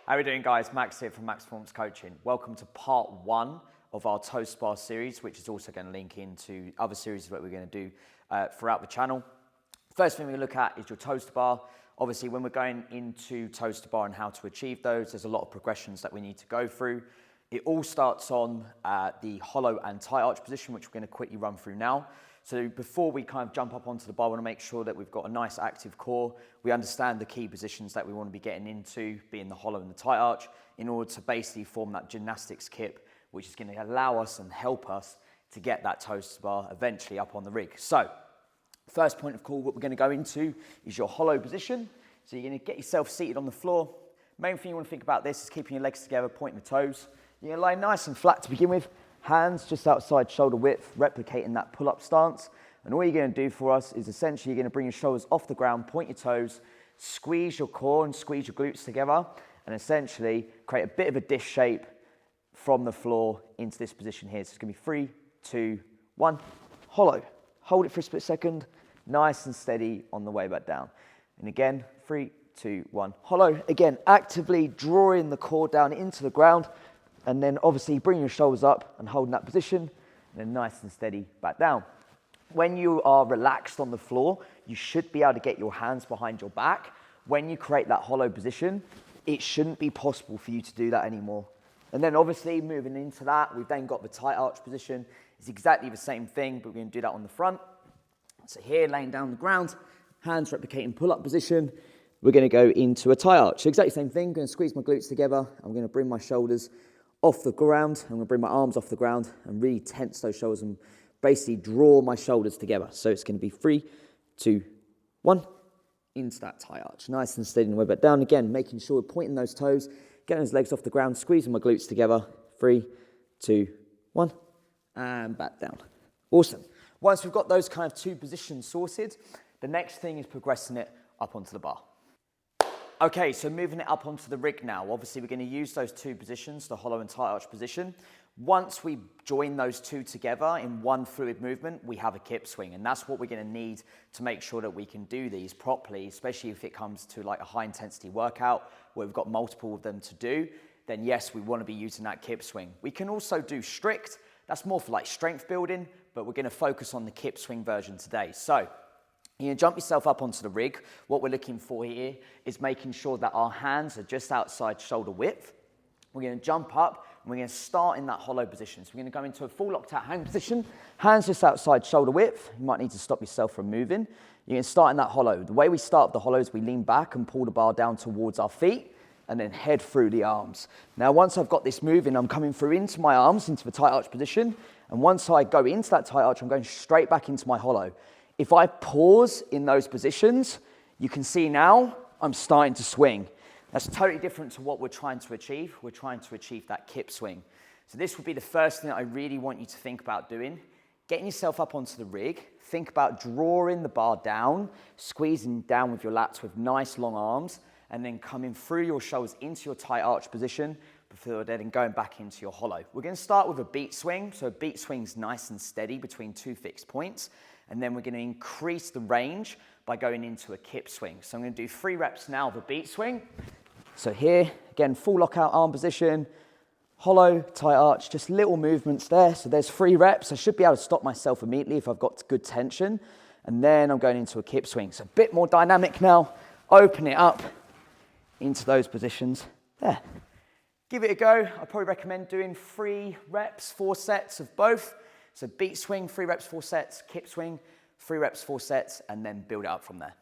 How are we doing, guys? Max here from Max Performance Coaching. Welcome to part 1 of our toast bar series, which is also going to link into other series that we're going to do throughout the channel. First thing we're going to look at is your toaster bar. Obviously, when we're going into toaster bar and how to achieve those, there's a lot of progressions that we need to go through. It all starts on the hollow and tight arch position, which we're going to quickly run through now. So before we kind of jump up onto the bar, we want to make sure that we've got a nice active core. We understand the key positions that we want to be getting into, being the hollow and the tight arch, in order to basically form that gymnastics kip, which is going to allow us and help us to get that toaster bar eventually up on the rig. So first point of call, what we're going to go into is your hollow position. So you're going to get yourself seated on the floor. Main thing you want to think about this is keeping your legs together, pointing the toes. You're going to lie nice and flat to begin with. Hands just outside shoulder width, replicating that pull-up stance. And all you're going to do for us is essentially you're going to bring your shoulders off the ground, point your toes, squeeze your core and squeeze your glutes together, and essentially create a bit of a dish shape from the floor into this position here. So it's going to be 3, 2, 1, hollow. Hold it for a split second, nice and steady on the way back down. And again, 3, 2, 1, hollow. Again, actively drawing the core down into the ground. And then obviously bring your shoulders up and hold in that position, and then nice and steady back down. When you are relaxed on the floor, you should be able to get your hands behind your back. When you create that hollow position, it shouldn't be possible for you to do that anymore. And then obviously moving into that, we've then got the tight arch position. It's exactly the same thing, but we're going to do that on the front. So here, laying down on the ground, hands replicating pull-up position. We're going to go into a tight arch. So exactly the same thing, I'm going to squeeze my glutes together. I'm going to bring my shoulders off the ground. I'm going to bring my arms off the ground and really tense those shoulders and basically draw my shoulders together. So it's going to be 3, 2, 1, into that tie arch. Nice and steady on the way back down. Again, making sure we're pointing those toes, getting those legs off the ground, squeezing my glutes together. 3, 2, 1, and back down. Awesome. Once we've got those kind of two positions sorted, the next thing is progressing it up onto the bar. Okay, so moving it up onto the rig now. Obviously, we're going to use those two positions, the hollow and tight arch position. Once we join those two together in one fluid movement, we have a kip swing. And that's what we're going to need to make sure that we can do these properly, especially if it comes to like a high intensity workout where we've got multiple of them to do. Then yes, we want to be using that kip swing. We can also do strict. That's more for like strength building, but we're going to focus on the kip swing version today. So you're going to jump yourself up onto the rig. What we're looking for here is making sure that our hands are just outside shoulder width. We're going to jump up and we're going to start in that hollow position. So we're going to go into a full locked out hang position. Hands just outside shoulder width. You might need to stop yourself from moving. You're going to start in that hollow. The way we start the hollow is we lean back and pull the bar down towards our feet and then head through the arms. Now, once I've got this moving, I'm coming through into my arms, into the tight arch position. And once I go into that tight arch, I'm going straight back into my hollow. If I pause in those positions, you can see now I'm starting to swing. That's totally different to what we're trying to achieve. We're trying to achieve that kip swing. So this would be the first thing that I really want you to think about doing. Getting yourself up onto the rig. Think about drawing the bar down, squeezing down with your lats with nice long arms, and then coming through your shoulders into your tight arch position before then going back into your hollow. We're going to start with a beat swing. So a beat swing's nice and steady between two fixed points. And then we're going to increase the range by going into a kip swing. So I'm going to do 3 reps now of a beat swing. So here, again, full lockout arm position, hollow, tight arch, just little movements there. So there's 3 reps. I should be able to stop myself immediately if I've got good tension. And then I'm going into a kip swing. So a bit more dynamic now. Open it up into those positions. There. Give it a go. I'd probably recommend doing 3 reps, 4 sets of both. So beat swing, 3 reps, 4 sets, kip swing, 3 reps, 4 sets, and then build it up from there.